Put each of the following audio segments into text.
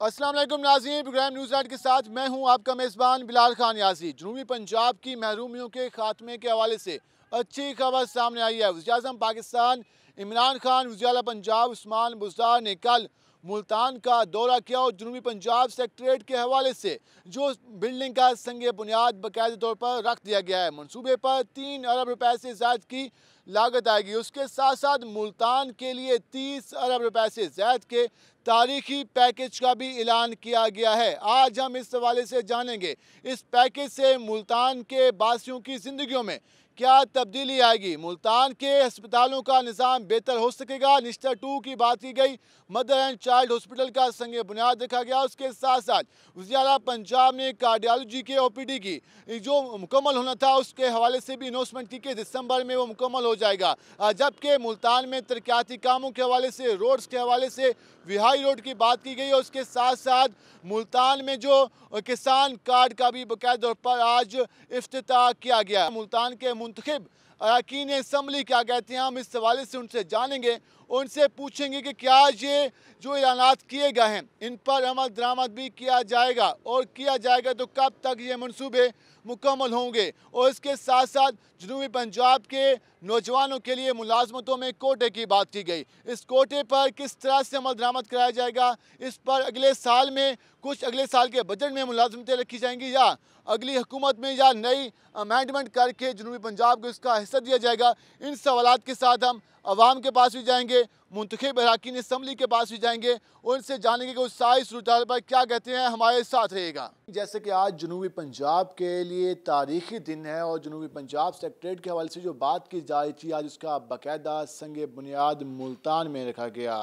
अस्सलाम वालेकुम नाज़रीन, प्रोग्राम न्यूज़ नाइट के साथ मैं हूं आपका मेज़बान बिलाल खान यासी। जनूबी पंजाब की महरूमियों के खात्मे के हवाले से अच्छी खबर सामने आई है। वज़ीर-ए-आज़म पाकिस्तान इमरान खान, वज़ीर आला पंजाब उस्मान बुज़दार ने कल मुल्तान का दौरा किया और जनूबी पंजाब सेक्रेटेरिएट के हवाले से जो बिल्डिंग का संग बुनियाद बाकायदा तौर पर रख दिया गया है। मनसूबे पर 3 अरब रुपए से ज़ायद की लागत आएगी। उसके साथ साथ मुल्तान के लिए 30 अरब रुपए से ज़ायद के तारीखी पैकेज का भी ऐलान किया गया है। आज हम इस हवाले से जानेंगे इस पैकेज से मुल्तान के बासियों की ज़िंदगियों में क्या तब्दीली आएगी, मुल्तान के अस्पतालों का निज़ाम बेहतर हो सकेगा। निस्टर 2 की बात की गई, मदर एंड चाइल्ड हॉस्पिटल का संग बुनियाद रखा गया। उसके साथ साथ वज़ीर आला पंजाब ने कार्डियोलॉजी के OPD की जो मुकम्मल होना था उसके हवाले से भी अनाउंसमेंट की कि दिसंबर में वो मुकम्मल हो जाएगा। जबकि मुल्तान में तरक्याती कामों के हवाले से, रोड्स के हवाले से विहाई रोड की बात की गई और उसके साथ साथ मुल्तान में जो किसान कार्ड का भी बाकायदा तौर पर आज इफ्तिताह किया गया। मुल्तान के मुंतखब अरकान असम्बली क्या कहते हैं, हम इस हवाले से उनसे जानेंगे, उनसे पूछेंगे कि क्या ये जो ऐलानात किए गए हैं इन पर अमल दरामद भी किया जाएगा और किया जाएगा तो कब तक ये मनसूबे मुकम्मल होंगे। और इसके साथ साथ जनूबी पंजाब के नौजवानों के लिए मुलाजमतों में कोटे की बात की गई। इस कोटे पर किस तरह से अमल दरामद कराया जाएगा, इस पर अगले साल में कुछ अगले साल के बजट में मुलाजमतें रखी जाएंगी या अगली हुकूमत में या नई अमेंडमेंट करके जनूबी पंजाब को इसका हिस्सा दिया जाएगा। इन सवालात के साथ हम अवाम के पास भी जाएंगे, मुंतखब अरकान असम्बली के पास भी जाएंगे, उनसे जानेंगे कि उस सारी सूरत पर क्या कहते हैं। हमारे साथ रहेगा। जैसे कि आज जनूबी पंजाब के लिए तारीखी दिन है और जनूबी पंजाब सेक्रेटेरिएट के हवाले से जो बात की जा रही थी आज उसका बाकायदा संग बुनियाद मुल्तान में रखा गया।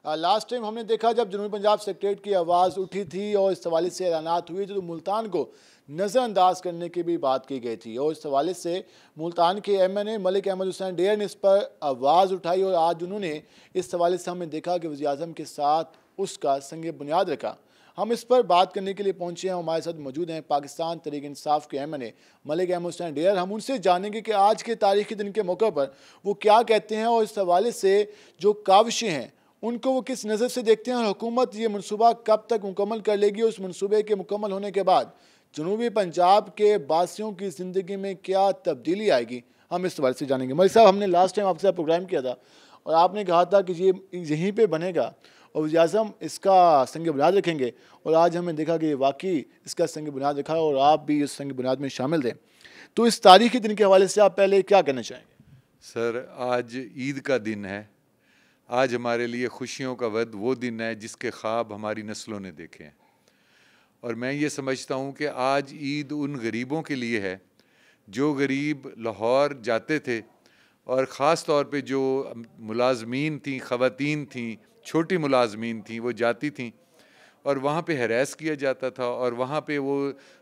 लास्ट टाइम हमने देखा जब जनूबी पंजाब सेक्रेटेरिएट की आवाज़ उठी थी और इस हवाले से ऐलानात हुए थे तो मुल्तान को नज़रअंदाज करने की भी बात की गई थी और इस हवाले से मुल्तान के MNA मलिक अहमद हुसैन डेयर ने इस पर आवाज़ उठाई और आज उन्होंने इस हवाले से हमने देखा कि वज़ीर-ए-आज़म के साथ उसका संग बुनियाद रखा। हम इस पर बात करने के लिए पहुंचे हैं, हमारे साथ मौजूद हैं पाकिस्तान तहरीक इंसाफ के MNA मलिक अहमद हुसैन डेयर। हम उनसे जानेंगे कि आज के तारीखी दिन के मौके पर वो क्या कहते हैं और इस हवाले से जो काविशें हैं उनको वो किस नज़र से देखते हैं और हुकूमत ये मनसूबा कब तक मुकम्मल कर लेगी। उस मनसूबे के मुकम्मल होने के बाद जनूबी पंजाब के बासियों की ज़िंदगी में क्या तब्दीली आएगी, हम इस हवाले से जानेंगे। मलिक साहब, हमने लास्ट टाइम आपके साथ प्रोग्राम किया था और आपने कहा था कि ये यहीं पे बनेगा और वज़ीर-ए-आज़म इसका संग बुनियाद रखेंगे और आज हमें देखा कि वाकई इसका संग बुनियाद रखा और आप भी इस संग बुनियाद में शामिल थे। तो इस तारीखी दिन के हवाले से आप पहले क्या कहना चाहेंगे? सर, आज ईद का दिन है। आज हमारे लिए खुशियों का वो दिन है जिसके ख्वाब हमारी नस्लों ने देखे हैं और मैं ये समझता हूँ कि आज ईद उन गरीबों के लिए है जो गरीब लाहौर जाते थे और ख़ास तौर पे जो मुलाजमीन थी, ख़वातीन थी, छोटी मुलाजमीन थी, वो जाती थी और वहाँ पे हरास किया जाता था और वहाँ पे वो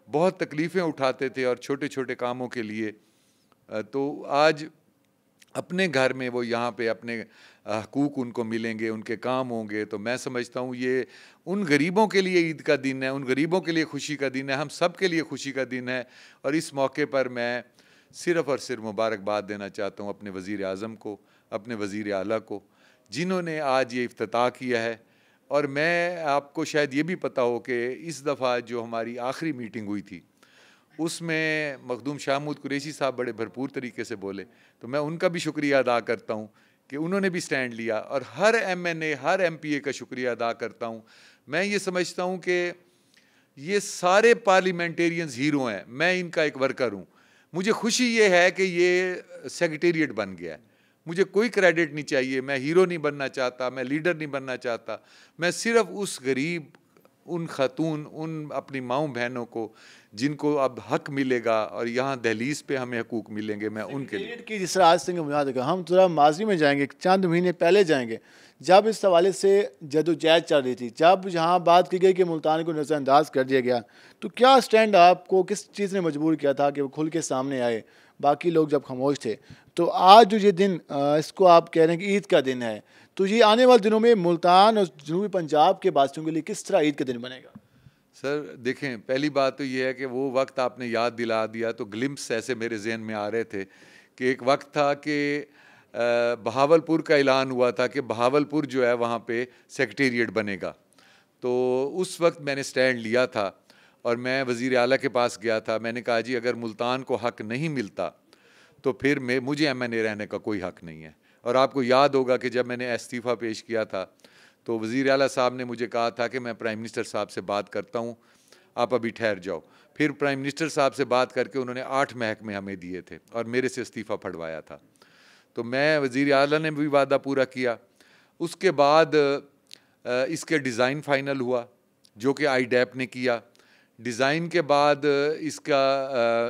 बहुत तकलीफ़ें उठाते थे और छोटे छोटे कामों के लिए। तो आज अपने घर में वो यहाँ पे अपने हकूक़ उनको मिलेंगे, उनके काम होंगे। तो मैं समझता हूँ ये उन गरीबों के लिए ईद का दिन है, उन गरीबों के लिए खुशी का दिन है, हम सब के लिए खुशी का दिन है। और इस मौके पर मैं सिर्फ़ और सिर्फ मुबारकबाद देना चाहता हूँ अपने वज़ीर-ए-आज़म को, अपने वज़ीर आला को, जिन्होंने आज ये इफ्तिताह किया है। और मैं आपको शायद ये भी पता हो कि इस दफ़ा जो हमारी आखिरी मीटिंग हुई थी उसमें मखदूम शाहमूद कुरैशी साहब बड़े भरपूर तरीके से बोले, तो मैं उनका भी शुक्रिया अदा करता हूँ कि उन्होंने भी स्टैंड लिया और हर MNA, हर MPA का शुक्रिया अदा करता हूँ। मैं ये समझता हूँ कि ये सारे पार्लियामेंटेरियंस हीरो हैं, मैं इनका एक वर्कर हूँ। मुझे खुशी ये है कि ये सेक्रेटेरिएट बन गया है, मुझे कोई क्रेडिट नहीं चाहिए, मैं हीरो नहीं बनना चाहता, मैं लीडर नहीं बनना चाहता। मैं सिर्फ़ उस गरीब, उन खातून, उन अपनी माँओं बहनों को जिनको अब हक मिलेगा और यहाँ दहलीज पे हमें हकूक़ मिलेंगे, मैं उनके लिए की जिस तरह आज संग बुनियाद रखा, हम थोड़ा माजी में जाएंगे, चंद महीने पहले जाएंगे जब इस हवाले से जदोजहद चल रही थी, जब यहाँ बात की गई कि मुल्तान को नज़रअंदाज कर दिया गया, तो क्या स्टैंड आपको किस चीज़ ने मजबूर किया था कि वो खुल के सामने आए, बाकी लोग जब खामोश थे? तो आज जो ये दिन इसको आप कह रहे हैं कि ईद का दिन है, तो ये आने वाले दिनों में मुल्तान और जनूबी पंजाब के बासियों के लिए किस तरह ईद का दिन बनेगा? सर देखें, पहली बात तो ये है कि वो वक्त आपने याद दिला दिया तो ग्लिम्स ऐसे मेरे जहन में आ रहे थे कि एक वक्त था कि बहावलपुर का ऐलान हुआ था कि बहावलपुर जो है वहाँ पे सेक्रेटेरिएट बनेगा। तो उस वक्त मैंने स्टैंड लिया था और मैं वज़ीर आला के पास गया था। मैंने कहा जी अगर मुल्तान को हक़ नहीं मिलता तो फिर मुझे MNA रहने का कोई हक़ नहीं है। और आपको याद होगा कि जब मैंने इस्तीफ़ा पेश किया था तो वज़ीर आला साहब ने मुझे कहा था कि मैं प्राइम मिनिस्टर साहब से बात करता हूँ, आप अभी ठहर जाओ। फिर प्राइम मिनिस्टर साहब से बात करके उन्होंने 8 महकमे हमें दिए थे और मेरे से इस्तीफ़ा फड़वाया था। तो मैं वज़ीर आला ने भी वादा पूरा किया। उसके बाद इसके डिज़ाइन फ़ाइनल हुआ जो कि IDAP ने किया। डिज़ाइन के बाद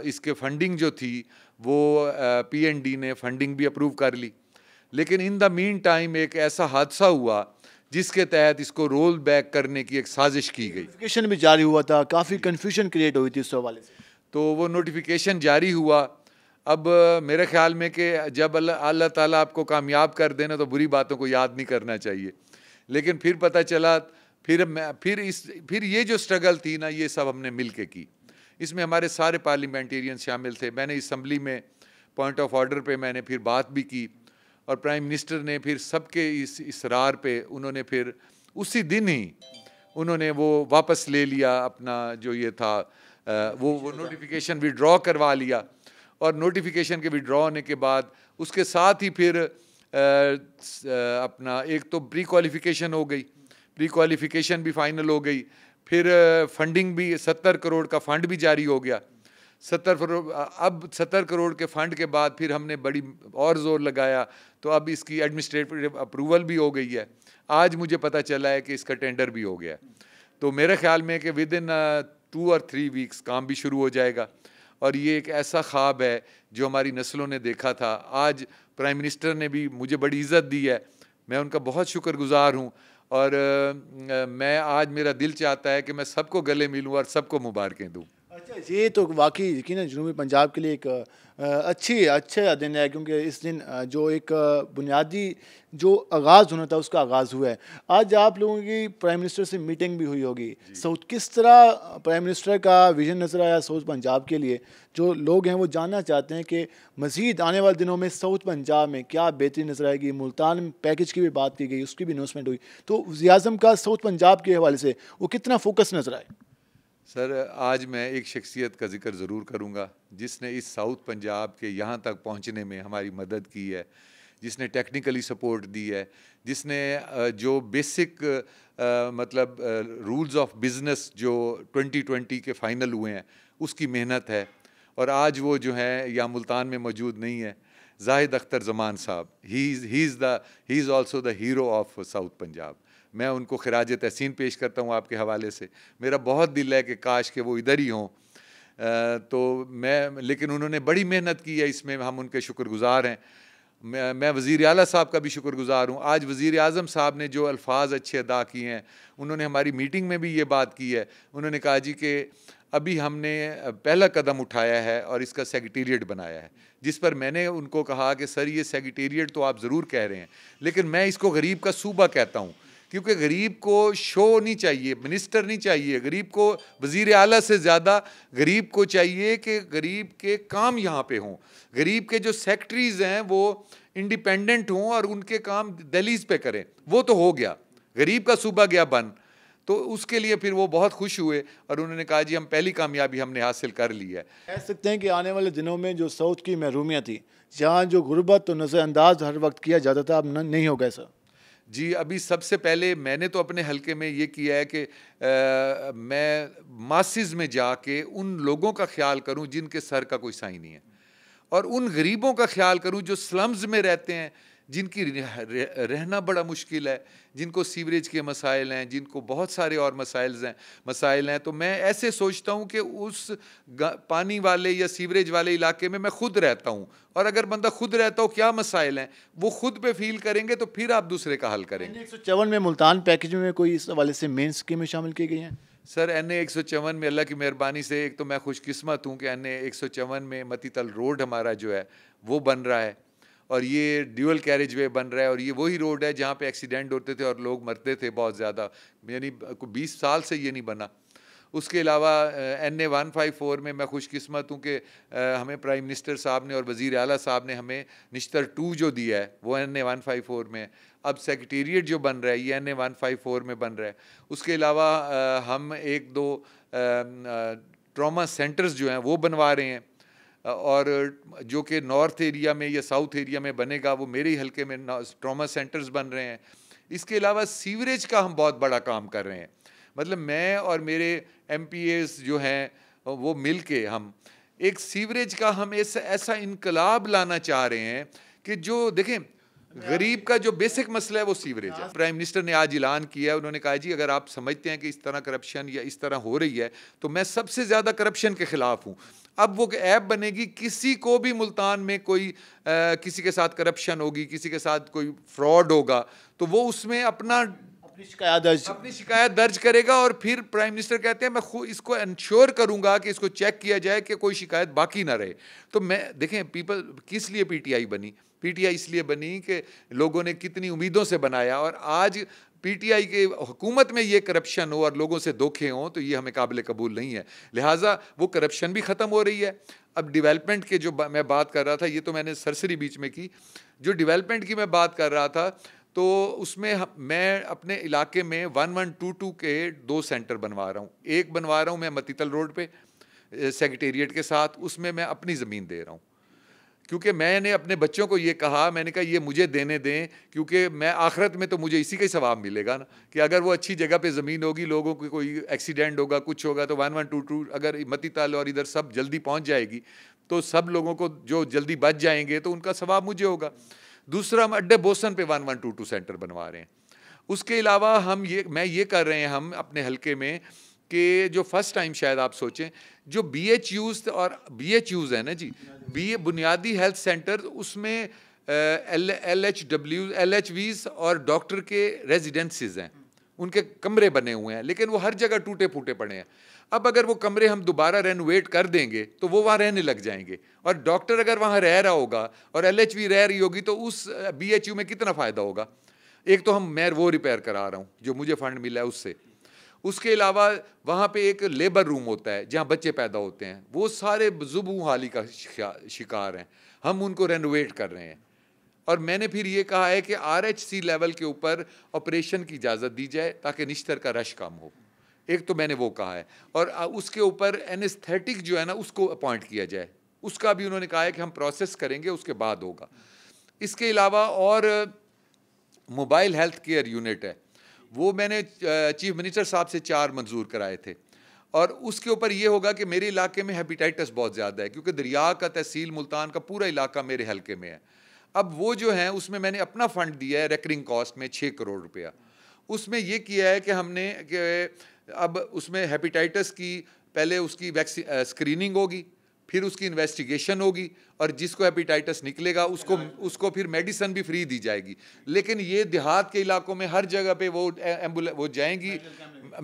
इसके फंडिंग जो थी वो PND ने फंडिंग भी अप्रूव कर ली। लेकिन इन द मीन टाइम एक ऐसा हादसा हुआ जिसके तहत इसको रोल बैक करने की एक साजिश की गई। नोटिफिकेशन भी जारी हुआ था, काफ़ी कन्फ्यूजन क्रिएट हुई थी उस हवाले से। तो वो नोटिफिकेशन जारी हुआ। अब मेरे ख्याल में कि जब अल्लाह ताला आपको कामयाब कर देना तो बुरी बातों को याद नहीं करना चाहिए। लेकिन फिर पता चला, फिर ये जो स्ट्रगल थी ना, ये सब हमने मिल के की। इसमें हमारे सारे पार्लियामेंटेरियन शामिल थे। मैंने असम्बली में पॉइंट ऑफ ऑर्डर पे मैंने फिर बात भी की और प्राइम मिनिस्टर ने फिर सबके इस इसरार पे उन्होंने फिर उसी दिन ही उन्होंने वो वापस ले लिया अपना जो ये था, वो नोटिफिकेशन विड्रॉ करवा लिया। और नोटिफिकेशन के विड्रॉ होने के बाद उसके साथ ही फिर अपना एक तो प्री क्वालिफिकेशन हो गई, प्री क्वालिफिकेशन भी फाइनल हो गई। फिर फंडिंग भी 70 करोड़ का फंड भी जारी हो गया। 70 करोड़ के फंड के बाद फिर हमने बड़ी और ज़ोर लगाया तो अब इसकी एडमिनिस्ट्रेटिव अप्रूवल भी हो गई है। आज मुझे पता चला है कि इसका टेंडर भी हो गया। तो मेरे ख्याल में कि विद इन 2 और 3 वीक्स काम भी शुरू हो जाएगा। और ये एक ऐसा ख्वाब है जो हमारी नस्लों ने देखा था। आज प्राइम मिनिस्टर ने भी मुझे बड़ी इज़्ज़त दी है, मैं उनका बहुत शुक्रगुज़ार हूँ। और मैं आज मेरा दिल चाहता है कि मैं सबको गले मिलूँ और सबको मुबारकें दूँ। अच्छा, ये तो वाकई यकीनन जनूबी पंजाब के लिए एक अच्छा दिन है, क्योंकि इस दिन जो एक बुनियादी जो आगाज़ होना था उसका आगाज़ हुआ है। आज आप लोगों की प्राइम मिनिस्टर से मीटिंग भी हुई होगी। साउथ किस तरह प्राइम मिनिस्टर का विजन नज़र आया साउथ पंजाब के लिए? जो लोग हैं वो जानना चाहते हैं कि मज़ीद आने वाले दिनों में साउथ पंजाब में क्या बेहतरी नज़र आएगी। मुल्तान पैकेज की भी बात की गई, उसकी भी अनाउंसमेंट हुई, तो वज़ीर आज़म का साउथ पंजाब के हवाले से वो कितना फोकस नज़र आए? सर, आज मैं एक शख्सियत का जिक्र ज़रूर करूँगा जिसने इस साउथ पंजाब के यहाँ तक पहुँचने में हमारी मदद की है, जिसने टेक्निकली सपोर्ट दी है, जिसने जो बेसिक मतलब रूल्स ऑफ बिज़नेस जो 2020 के फ़ाइनल हुए हैं उसकी मेहनत है। और आज वो जो है या मुल्तान में मौजूद नहीं है, जाहिद अख्तर ज़मान साहब, he is also the hero of south Punjab. मैं उनको खिराज तहसीन पेश करता हूँ आपके हवाले से। मेरा बहुत दिल है कि काश के वो इधर ही हों। लेकिन उन्होंने बड़ी मेहनत की है, इसमें हम उनके शुक्रगुज़ार हैं। मैं वज़ीर आला साहब का भी शुक्रगुज़ार हूँ। आज वज़ीर आज़म साहब ने जो अल्फाज अच्छे अदा किए हैं, उन्होंने हमारी मीटिंग में भी ये बात की है। उन्होंने कहा जी कि अभी हमने पहला कदम उठाया है और इसका सेक्रेटेरिएट बनाया है, जिस पर मैंने उनको कहा कि सर ये सेक्रेटेरिएट तो आप ज़रूर कह रहे हैं, लेकिन मैं इसको गरीब का सूबा कहता हूँ, क्योंकि गरीब को शो नहीं चाहिए, मिनिस्टर नहीं चाहिए। गरीब को वज़ीर आला से ज़्यादा गरीब को चाहिए कि गरीब के काम यहाँ पे हों, गरीब के जो सेक्रेटरीज़ हैं वो इंडिपेंडेंट हों और उनके काम दहलीज पे करें। वो तो हो गया, गरीब का सूबा गया बन। तो उसके लिए फिर वो बहुत खुश हुए और उन्होंने कहा जी हम पहली कामयाबी हमने हासिल कर ली है। कह सकते हैं कि आने वाले दिनों में जो साउथ की महरूमियाँ थी, जहाँ जो गुर्बत तो नज़रअंदाज हर वक्त किया जाता था, अब नहीं होगा ऐसा? जी, अभी सबसे पहले मैंने तो अपने हलके में ये किया है कि मैं मासिस में जाके उन लोगों का ख्याल करूं जिनके सर का कोई साई नहीं है, और उन गरीबों का ख्याल करूं जो स्लम्स में रहते हैं, जिनकी रहना बड़ा मुश्किल है, जिनको सीवरेज के मसाइल हैं, जिनको बहुत सारे और मसाइल हैं। तो मैं ऐसे सोचता हूँ कि उस पानी वाले या सीवरेज वाले इलाके में मैं खुद रहता हूँ, और अगर बंदा खुद रहता हो क्या मसाइल हैं वो खुद पे फील करेंगे तो फिर आप दूसरे का हल करेंगे। 154 में मुल्तान पैकेज में कोई इस हवाले से मेन स्कीमें शामिल की गई हैं? सर, NA 154 में अल्लाह की मेहरबानी से एक तो मैं खुशकिस्मत हूँ कि NA 154 में मतीतल रोड हमारा जो है वो बन रहा है, और ये ड्यूअल कैरेज वे बन रहा है, और ये वही रोड है जहाँ पे एक्सीडेंट होते थे और लोग मरते थे बहुत ज़्यादा, यानी 20 साल से ये नहीं बना। उसके अलावा NA 154 में मैं खुशकिस्मत हूँ कि हमें प्राइम मिनिस्टर साहब ने और वज़ीर आला साहब ने हमें निश्तर 2 जो दिया है वो NA 154 में, अब सेक्रेटेरिएट जो बन रहा है ये NA 154 में बन रहा है। उसके अलावा हम एक दो ट्रॉमा सेंटर्स जो हैं वो बनवा रहे हैं, और जो कि नॉर्थ एरिया में या साउथ एरिया में बनेगा वो मेरे ही हल्के में ट्रॉमा सेंटर्स बन रहे हैं। इसके अलावा सीवरेज का हम बहुत बड़ा काम कर रहे हैं। मतलब मैं और मेरे MPAs जो हैं वो मिल के हम एक सीवरेज का हम ऐसा इनकलाब लाना चाह रहे हैं कि जो देखें गरीब का जो बेसिक मसला है वो सीवरेज है। प्राइम मिनिस्टर ने आज ऐलान किया है, उन्होंने कहा जी अगर आप समझते हैं कि इस तरह करप्शन या इस तरह हो रही है तो मैं सबसे ज़्यादा करप्शन के ख़िलाफ़ हूँ। अब वो ऐप बनेगी, किसी को भी मुल्तान में कोई किसी के साथ करप्शन होगी, किसी के साथ कोई फ्रॉड होगा तो वो उसमें अपनी शिकायत दर्ज करेगा, और फिर प्राइम मिनिस्टर कहते हैं मैं खुद इसको इंश्योर करूंगा कि इसको चेक किया जाए कि कोई शिकायत बाकी ना रहे। तो मैं देखें पीपल किस लिए PTI बनी? PTI इसलिए बनी कि लोगों ने कितनी उम्मीदों से बनाया, और आज PTI के हुकूमत में ये करप्शन हो और लोगों से धोखे हों तो ये हमें काबिल कबूल नहीं है। लिहाजा वो करप्शन भी ख़त्म हो रही है। अब डेवलपमेंट के जो मैं बात कर रहा था, ये तो मैंने सरसरी बीच में की, जो डेवलपमेंट की मैं बात कर रहा था तो उसमें मैं अपने इलाके में 1122 के 2 सेंटर बनवा रहा हूँ। एक बनवा रहा हूँ मैं मतीतल रोड पे सेक्रेटेरिएट के साथ, उसमें मैं अपनी ज़मीन दे रहा हूँ, क्योंकि मैंने अपने बच्चों को ये कहा, मैंने कहा ये मुझे देने दें, क्योंकि मैं आखिरत में तो मुझे इसी का ही सवाब मिलेगा ना, कि अगर वो अच्छी जगह पे ज़मीन होगी, लोगों को कोई एक्सीडेंट होगा, कुछ होगा, तो 1122 अगर मतीताल और इधर सब जल्दी पहुँच जाएगी तो सब लोगों को जो जल्दी बच जाएंगे तो उनका सवाब मुझे होगा। दूसरा, हम अड्डे बोसन पे 1122 सेंटर बनवा रहे हैं। उसके अलावा मैं ये कर रहे हैं हम अपने हलके में कि जो फर्स्ट टाइम शायद आप सोचें, जो BHUs और BHUs है ना जी, बुनियादी हेल्थ सेंटर, उसमें LHVs और डॉक्टर के रेजिडेंसीज हैं, उनके कमरे बने हुए हैं, लेकिन वो हर जगह टूटे फूटे पड़े हैं। अब अगर वो कमरे हम दोबारा रेनोवेट कर देंगे तो वो वहाँ रहने लग जाएंगे, और डॉक्टर अगर वहाँ रह रहा होगा और LHV रह रही होगी तो उस BHU में कितना फ़ायदा होगा? एक तो मैं वो रिपेयर करा रहा हूँ जो मुझे फंड मिला है उससे। उसके अलावा वहाँ पे एक लेबर रूम होता है जहाँ बच्चे पैदा होते हैं, वो सारे जुबू हाली का शिकार हैं, हम उनको रेनोवेट कर रहे हैं। और मैंने फिर ये कहा है कि RHC लेवल के ऊपर ऑपरेशन की इजाज़त दी जाए ताकि निश्तर का रश कम हो। एक तो मैंने वो कहा है, और उसके ऊपर एनेस्थेटिक जो है ना उसको अपॉइंट किया जाए, उसका भी उन्होंने कहा है कि हम प्रोसेस करेंगे, उसके बाद होगा। इसके अलावा और मोबाइल हेल्थ केयर यूनिट है, वो मैंने चीफ मिनिस्टर साहब से 4 मंजूर कराए थे, और उसके ऊपर ये होगा कि मेरे इलाके में हेपेटाइटिस बहुत ज़्यादा है, क्योंकि दरिया का तहसील मुल्तान का पूरा इलाका मेरे हलके में है। अब वो जो है उसमें मैंने अपना फ़ंड दिया है रेकरिंग कॉस्ट में 6 करोड़ रुपया। उसमें ये किया है कि हमने अब उसमें हेपेटाइटिस की पहले उसकी स्क्रीनिंग होगी, फिर उसकी इन्वेस्टिगेशन होगी, और जिसको हेपेटाइटिस निकलेगा उसको फिर मेडिसिन भी फ्री दी जाएगी। लेकिन ये देहात के इलाकों में हर जगह पे वो एम्बुलेंस वो जाएंगी,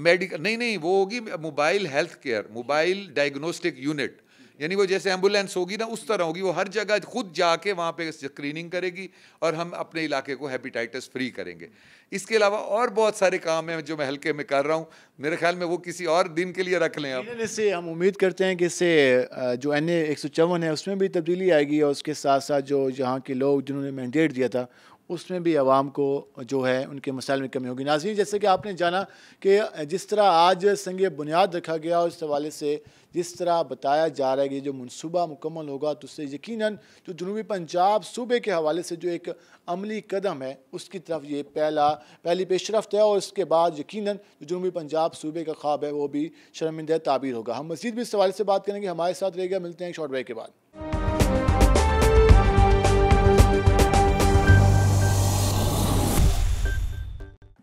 मेडिकल नहीं वो होगी mobile health care, mobile diagnostic unit, यानी वो जैसे एम्बुलेंस होगी ना उस तरह होगी, वो हर जगह खुद जाके वहाँ पे स्क्रीनिंग करेगी और हम अपने इलाके को हेपेटाइटिस फ्री करेंगे। इसके अलावा और बहुत सारे काम हैं जो मैं हल्के में कर रहा हूँ, मेरे ख्याल में वो किसी और दिन के लिए रख लें। अब इससे हम उम्मीद करते हैं कि इससे जो NA 154 है उसमें भी तब्दीली आएगी, और उसके साथ साथ जो यहाँ के लोग जिन्होंने मैंडेट दिया था उसमें भी आवाम को जो है उनके मसाइल में कमी होगी। नाज़रीन, जैसे कि आपने जाना कि जिस तरह आज संग बुनियाद रखा गया और इस हवाले से जिस तरह बताया जा रहा है कि जो मनसूबा मुकम्मल होगा तो उससे यकीनन जो जनूबी पंजाब सूबे के हवाले से जो एक अमली कदम है उसकी तरफ ये पहली पेशरफ्त है, और उसके बाद यकीनन जो जनूबी पंजाब सूबे का ख्वाब है वो भी शर्मिंदा ताबीर होगा। हम मज़ीद भी इस हवाले से बात करेंगे, हमारे साथ रहेगा। मिलते हैं एक शॉर्ट ब्रेक के बाद।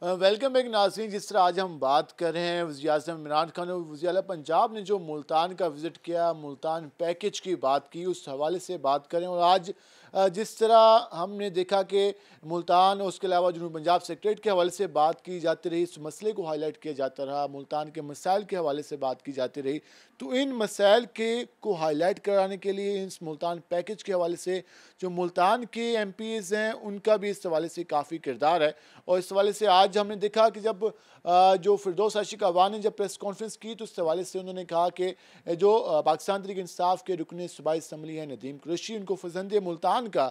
वेलकम बैक नाज़रीन, जिस तरह आज हम बात कर रहे हैं वज़ीर-ए-आज़म इमरान खान और वज़ीर-ए-आला पंजाब ने जो मुल्तान का विज़िट किया, मुल्तान पैकेज की बात की, उस हवाले से बात करें। और आज जिस तरह हमने देखा कि मुल्तान और उसके अलावा जनूबी पंजाब सेक्रेटरीट के हवाले से बात की जाती रही, इस मसले को हाईलाइट किया जाता रहा, मुल्तान के मसाइल के हवाले से बात की जाती रही, तो इन मसाइल को हाईलाइट कराने के लिए इस मुल्तान पैकेज के हवाले से जो मुल्तान के MPs हैं उनका भी इस हवाले से काफ़ी किरदार है। और इस हवाले से आज हमने देखा कि जब जो फिरदौस आशिक अवान ने जब प्रेस कॉन्फ्रेंस की तो उस हवाले से उन्होंने कहा कि जो पाकिस्तान तहरीक इंसाफ के रुकन सूबाई असम्बली है नदीम कुरैशी, उनको फर्जंद मुल्तान का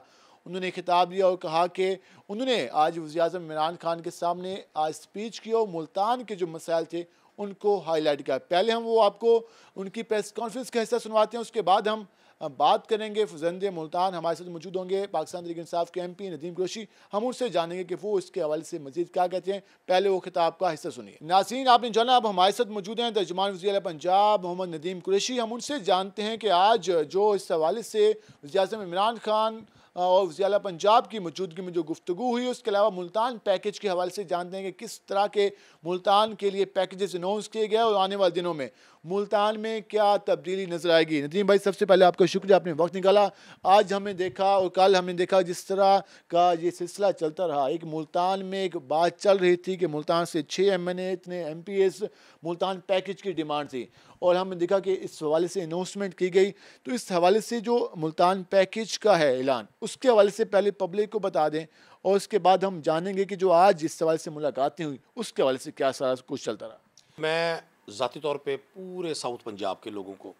उन्होंने खिताब दिया और कहा कि उन्होंने आज वज़ीर-ए-आज़म इमरान खान के सामने आज स्पीच की और मुल्तान के जो मसाइल थे उनको हाईलाइट किया। पहले हम वो आपको उनकी प्रेस कॉन्फ्रेंस का हिस्सा सुनवाते हैं, उसके बाद हम बात करेंगे। फुजंदे मुल्तान हमारे साथ मौजूद होंगे, पाकिस्तान तहरीक इंसाफ के MP नदीम कुरैशी। हम उनसे जानेंगे कि वो इसके हवाले से मजीद क्या कहते हैं। पहले वो खिताब का हिस्सा सुनिए। नाज़रीन, आपने जाना अब हमारे साथ मौजूद हैं तर्जुमान वज़ीर पंजाब मोहम्मद नदीम कुरैशी। हम उनसे जानते हैं कि आज जो इस हवाले से वज़ीर-ए-आज़म इमरान खान और वज़ीर आला पंजाब की मौजूदगी में जो गुफ्तगू हुई, उसके अलावा मुल्तान पैकेज के हवाले से जानते हैं कि किस तरह के मुल्तान के लिए पैकेजेस अनाउंस किए गए और आने वाले दिनों में मुल्तान में क्या तब्दीली नजर आएगी। नदीम भाई, सबसे पहले आपका शुक्रिया, आपने वक्त निकाला। आज हमने देखा और कल हमने देखा जिस तरह का ये सिलसिला चलता रहा, एक मुल्तान में एक बात चल रही थी कि मुल्तान से 6 MNA इतने MPs मुल्तान पैकेज की डिमांड थी और हमने देखा कि इस हवाले से अनाउंसमेंट की गई। तो इस हवाले से जो मुल्तान पैकेज का है ऐलान, उसके हवाले से पहले पब्लिक को बता दें और उसके बाद हम जानेंगे कि जो आज इस हवाले से मुलाकातें हुई उसके हवाले से क्या सारा कुछ चलता रहा। मैं ज़ाती तौर पे पूरे साउथ पंजाब के लोगों को,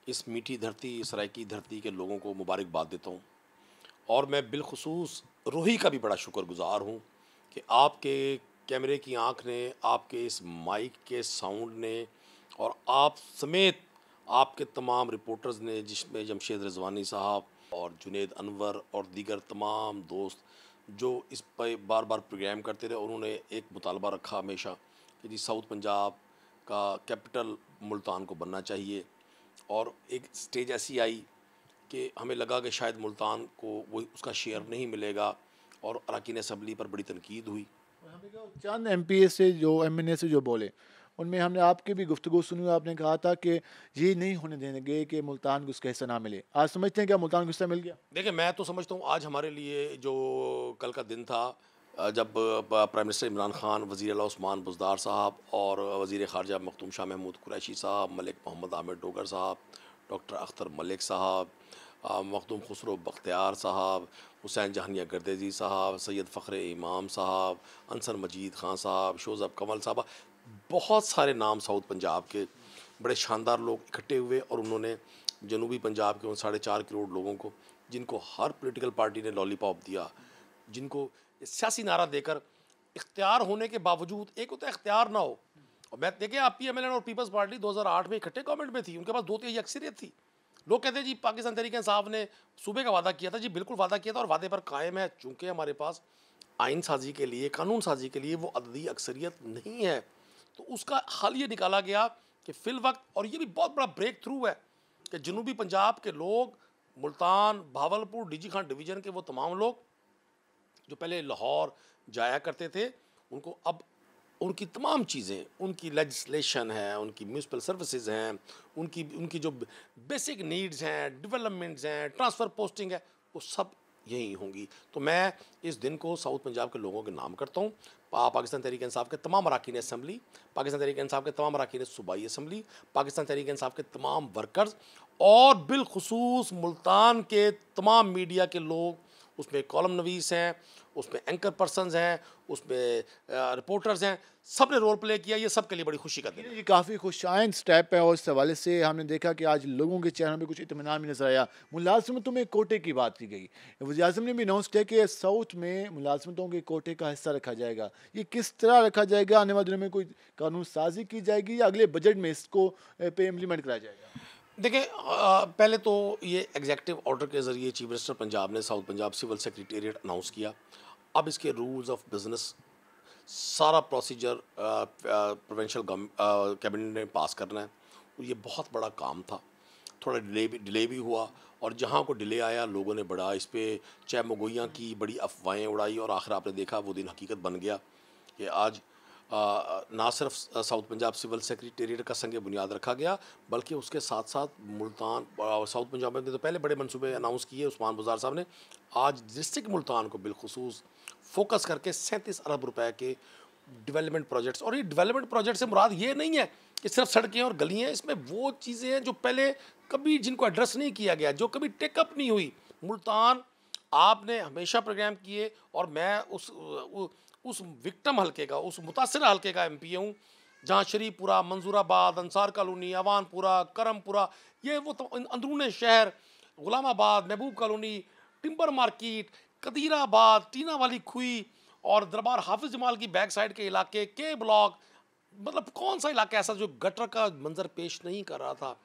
इस मीठी धरती, सराइकी धरती के लोगों को मुबारकबाद देता हूँ और मैं बिलखुसूस रूही का भी बड़ा शुक्रगुज़ार हूँ कि आपके कैमरे की आँख ने, आपके इस माइक के साउंड ने और आप समेत आपके तमाम रिपोर्टर्स ने, जिसमें जमशेद रिजवानी साहब और जुनेद अनवर और दीगर तमाम दोस्त जो इस पर बार बार प्रोग्राम करते रहे, उन्होंने एक मुतालबा रखा हमेशा कि जी साउथ पंजाब का कैपिटल मुल्तान को बनना चाहिए। और एक स्टेज ऐसी आई कि हमें लगा कि शायद मुल्तान को वो उसका शेयर नहीं मिलेगा और अरकान असम्बली पर बड़ी तनकीद हुई। चंद MPA से जो MNA से जो बोले, उनमें हमने आपकी भी गुफ्तगू सुनी। आपने कहा था कि ये नहीं होने देंगे कि मुल्तान को उसका हिस्सा ना मिले। आज समझते हैं क्या मुल्तान को हिस्सा मिल गया? देखिए, मैं तो समझता हूँ आज हमारे लिए जो कल का दिन था, जब प्राइम मिनिस्टर इमरान खान, वज़ीर आला उस्मान बुज़दार साहब और वज़ीर ख़ारजा मखदूम शाह महमूद कुरैशी साहब, मलिक मोहम्मद आमिर डोगर साहब, डॉक्टर अख्तर मलिक साहब, मखदूम खुसरो बख्तियार साहब, हुसैन जहानिया गर्देजी साहब, सैयद फ़ख्र इमाम साहब, अंसर मजीद ख़ान साहब, शोज़ब कमल साहब, बहुत सारे नाम साउथ पंजाब के बड़े शानदार लोग इकट्ठे हुए और उन्होंने जनूबी पंजाब के उन 4.5 करोड़ लोगों को, जिनको हर पॉलिटिकल पार्टी ने लॉलीपॉप दिया, जिनको सियासी नारा देकर इख्तियार होने के बावजूद, एक होता है इख्तियार ना हो, और मैं देखिए आप PMLN और पीपल्स पार्टी 2008 में इकट्ठे गवर्नमेंट में थी, उनके पास 2/3 अक्सरियत थी। लोग कहते हैं जी पाकिस्तान तहरीक इंसाफ ने सूबे का वादा किया था। जी बिल्कुल वादा किया था और वादे पर कायम है। चूँकि हमारे पास आइन साजी के लिए, कानून साजी के लिए वो अददी अक्सरियत नहीं है, तो उसका हल ये निकाला गया कि फिल वक्त, और ये भी बहुत बड़ा ब्रेक थ्रू है कि जनूबी पंजाब के लोग, मुल्तान, भावलपुर, DG खान डिवीज़न के वो तमाम लोग जो पहले लाहौर जाया करते थे, उनको अब उनकी तमाम चीज़ें, उनकी लेजिस्लेशन है, उनकी म्यूनसिपल सर्विसेज हैं, उनकी जो बेसिक नीड्स हैं, डेवलपमेंट्स हैं, ट्रांसफ़र पोस्टिंग है, वो सब यही होंगी। तो मैं इस दिन को साउथ पंजाब के लोगों के नाम करता हूँ। पाकिस्तान तहरीक इंसाफ के तमाम अरकान असम्बली, पाकिस्तान तहरीक इंसाफ के तमाम अरकान सूबाई असम्बली, पाकिस्तान तहरीक इंसाफ के तमाम वर्कर्स और बिलखुसूस मुल्तान के तमाम मीडिया के लोग, उसमें कॉलम नवीस हैं, उसमें एंकर पर्सनस हैं, उसमें रिपोर्टर्स हैं, सब ने रोल प्ले किया। ये सब के लिए बड़ी खुशी का दिन है। ये काफ़ी खुशाइन स्टेप है और इस हवाले से हमने देखा कि आज लोगों के चेहरों में कुछ इत्मीनान भी नजर आया। मुलाजमतों में कोटे की बात की गई, वज़ीर-ए-आज़म ने भी अनाउंस किया कि साउथ में मुलाजमतों के कोटे का हिस्सा रखा जाएगा। ये किस तरह रखा जाएगा? आने वाले दिनों में कोई कानून साजी की जाएगी या अगले बजट में इसको पे इम्प्लीमेंट कराया जाएगा? देखिए, पहले तो ये एग्जेक्टिव ऑर्डर के ज़रिए चीफ मिनिस्टर पंजाब ने south Punjab civil secretariat announce किया। अब इसके रूल्स ऑफ बिजनेस, सारा प्रोसीजर प्रोविंशियल कैबिनेट ने पास करना है। ये बहुत बड़ा काम था, थोड़ा डिले भी हुआ और जहाँ को डिले आया लोगों ने बड़ा इस पर चहमगोइयाँ की, बड़ी अफवाहें उड़ाई और आखिर आपने देखा वो दिन हकीकत बन गया कि आज ना सिर्फ साउथ पंजाब सिविल सेक्रेटेरिएट का संग बुनियाद रखा गया, बल्कि उसके साथ साथ मुल्तान साउथ पंजाब में तो पहले बड़े मंसूबे अनाउंस किए उस्मान बुज़दार साहब ने। आज डिस्ट्रिक्ट मुल्तान को बिलखुसूस फोकस करके 37 अरब रुपए के डेवलपमेंट प्रोजेक्ट्स, और ये डेवलपमेंट प्रोजेक्ट से मुराद ये नहीं है कि सिर्फ सड़कें और गलियाँ, इसमें वो चीज़ें हैं जो पहले कभी जिनको एड्रेस नहीं किया गया, जो कभी टेकअप नहीं हुई। मुल्तान आपने हमेशा प्रोग्राम किए और मैं उस विक्टम हल्के का, उस मुतासर हल्के का MPA हूँ जहाँ शरीफपुरा, मंजूराबाद, अंसार कॉलोनी, अवानपुरा, करमपुरा, ये वो तो अंदरून शहर, गुलामाबाद, महबूब कॉलोनी, टिम्बर मार्केट, कदीराबाद, टीना वाली खुई और दरबार हाफिज जमाल की बैक साइड के इलाके के ब्लॉक, मतलब कौन सा इलाका ऐसा जो गटर का मंजर पेश नहीं कर रहा था।